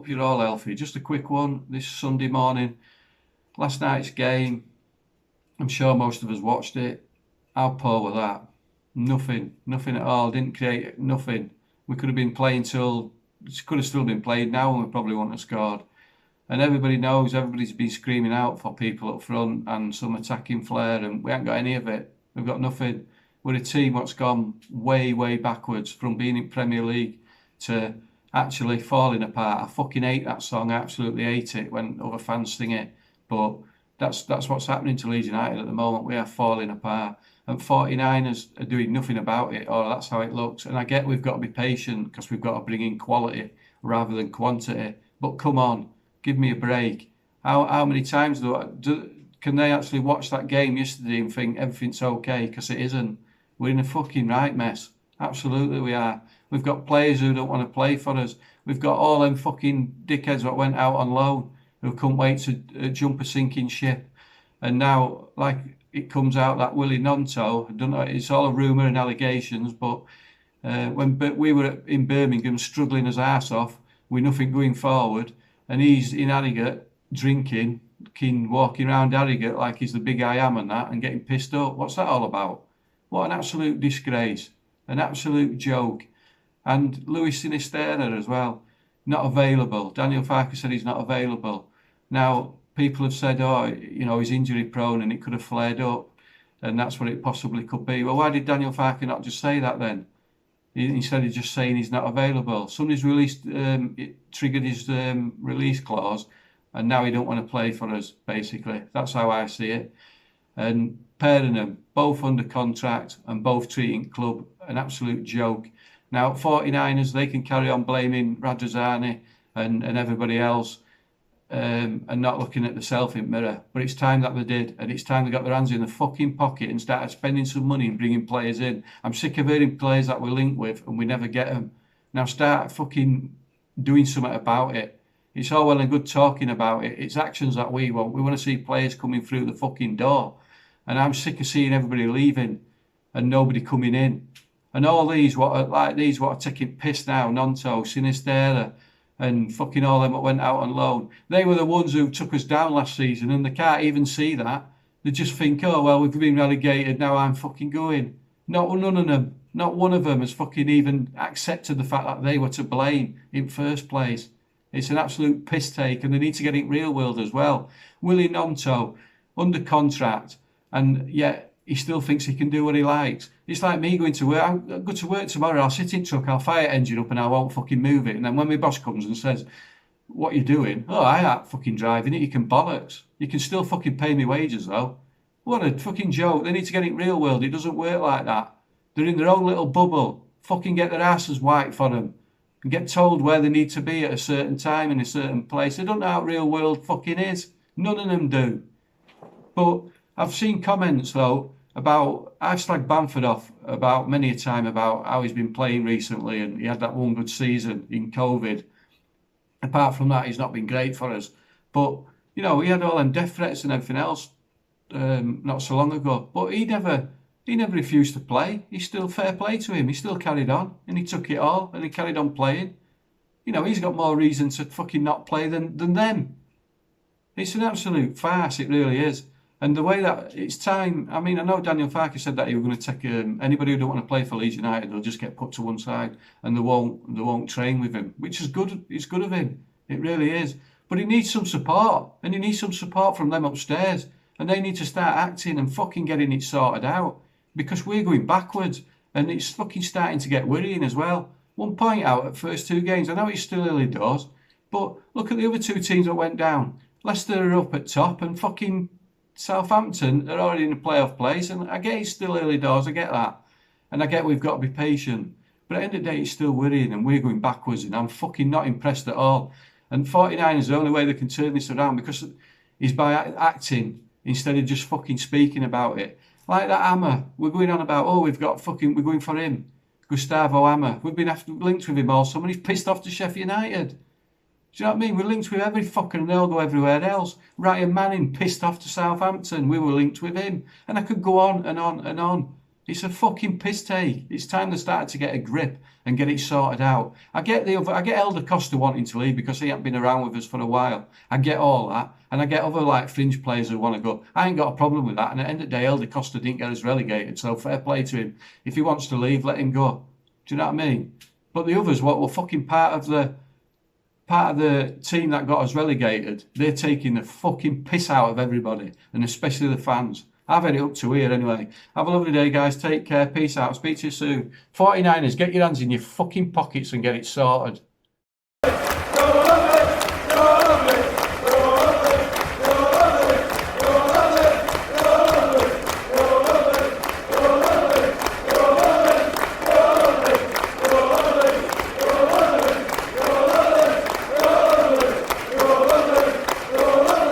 hope you're all healthy. Just a quick one this Sunday morning. Last night's game, I'm sure most of us watched it. How poor were that? Nothing at all. Didn't create nothing. We could have been playing till, it could have still been played now and we probably wouldn't have scored. And everybody knows, everybody's been screaming out for people up front and some attacking flair, and we haven't got any of it. We've got nothing. We're a team that's gone way, way backwards from being in Premier League to actually falling apart. I fucking hate that song. I absolutely hate it when other fans sing it. But that's what's happening to Leeds United at the moment. We are falling apart. And 49ers are doing nothing about it, or that's how it looks. And I get we've got to be patient because we've got to bring in quality rather than quantity. But come on, give me a break. How many times can they actually watch that game yesterday and think everything's okay? Because it isn't. We're in a fucking right mess. Absolutely we are. We've got players who don't want to play for us. We've got all them fucking dickheads that went out on loan who couldn't wait to jump a sinking ship. And now, like, it comes out that Willie Nonto, I don't know, it's all a rumour and allegations, but when we were in Birmingham struggling his arse off with nothing going forward, and he's in Harrogate drinking, walking around Harrogate like he's the big I am and that, and getting pissed up. What's that all about? What an absolute disgrace. An absolute joke. And Luis Sinisterra as well, not available. Daniel Farke said he's not available. Now, people have said, oh, you know, he's injury prone and it could have flared up, and that's what it possibly could be. Well, why did Daniel Farke not just say that then? Instead of just saying he's not available. Somebody's released, it triggered his release clause, and now he don't want to play for us, basically. That's how I see it. And pairing them, both under contract and both treating club an absolute joke. Now, 49ers, they can carry on blaming Radrizzani and everybody else, and not looking at themselves in the mirror. But it's time that they did, and it's time they got their hands in the fucking pocket and started spending some money and bringing players in. I'm sick of hearing players that we're linked with and we never get them. Now start fucking doing something about it. It's all well and good talking about it. It's actions that we want. We want to see players coming through the fucking door. And I'm sick of seeing everybody leaving and nobody coming in. And all these what are taking piss now, Nonto, Sinisterra, and fucking all them that went out on loan. They were the ones who took us down last season, and they can't even see that. They just think, oh, well, we've been relegated, now I'm fucking going. None of them, not one of them has fucking even accepted the fact that they were to blame in first place. It's an absolute piss take, and they need to get it real world as well. Willie Nonto, under contract, and yet he still thinks he can do what he likes. It's like me going to work. I'll go to work tomorrow, I'll sit in truck, I'll fire engine up and I won't fucking move it. And then when my boss comes and says, what are you doing? Oh, I ain't fucking driving it, you can bollocks. You can still fucking pay me wages though. What a fucking joke. They need to get it real world. It doesn't work like that. They're in their own little bubble. Fucking get their asses white for them. And get told where they need to be at a certain time in a certain place. They don't know how real world fucking is. None of them do. But I've seen comments though about, I've slagged Bamford off about many a time about how he's been playing recently, and he had that one good season in COVID. Apart from that, he's not been great for us. But, you know, he had all them death threats and everything else not so long ago. But he never refused to play. He's still fair play to him. He still carried on, and he took it all, and he carried on playing. You know, he's got more reason to fucking not play than them. It's an absolute farce, it really is. And the way that it's time, I mean, I know Daniel Farke said that he was going to take anybody who don't want to play for Leeds United, they'll just get put to one side and they won't train with him, which is good. It's good of him. It really is. But he needs some support, and he needs some support from them upstairs, and they need to start acting and fucking getting it sorted out, because we're going backwards, and it's fucking starting to get worrying as well. 1 point out at first 2 games. I know it's still early doors, but look at the other 2 teams that went down. Leicester are up at top, and fucking Southampton are already in a playoff place, and I get it's still early doors, I get that. And I get we've got to be patient. But at the end of the day, it's still worrying, and we're going backwards, and I'm fucking not impressed at all. And 49 is the only way they can turn this around, because is by acting instead of just fucking speaking about it. Like that Hammer, we're going on about, oh, we're going for him. Gustavo Hammer. We've been linked with him all summer. He's pissed off to Sheffield United. Do you know what I mean? We're linked with every fucker and they'll go everywhere else. Ryan Manning pissed off to Southampton. We were linked with him. And I could go on and on and on. It's a fucking piss take. It's time they started to get a grip and get it sorted out. I get Elder Costa wanting to leave because he hasn't been around with us for a while. I get all that. And I get other like fringe players who want to go. I ain't got a problem with that. And at the end of the day, Elder Costa didn't get us relegated. So fair play to him. If he wants to leave, let him go. Do you know what I mean? But the others, what were fucking part of the team that got us relegated, they're taking the fucking piss out of everybody, and especially the fans. I've had it up to here anyway. Have a lovely day, guys. Take care. Peace out. Speak to you soon. 49ers, get your hands in your fucking pockets and get it sorted.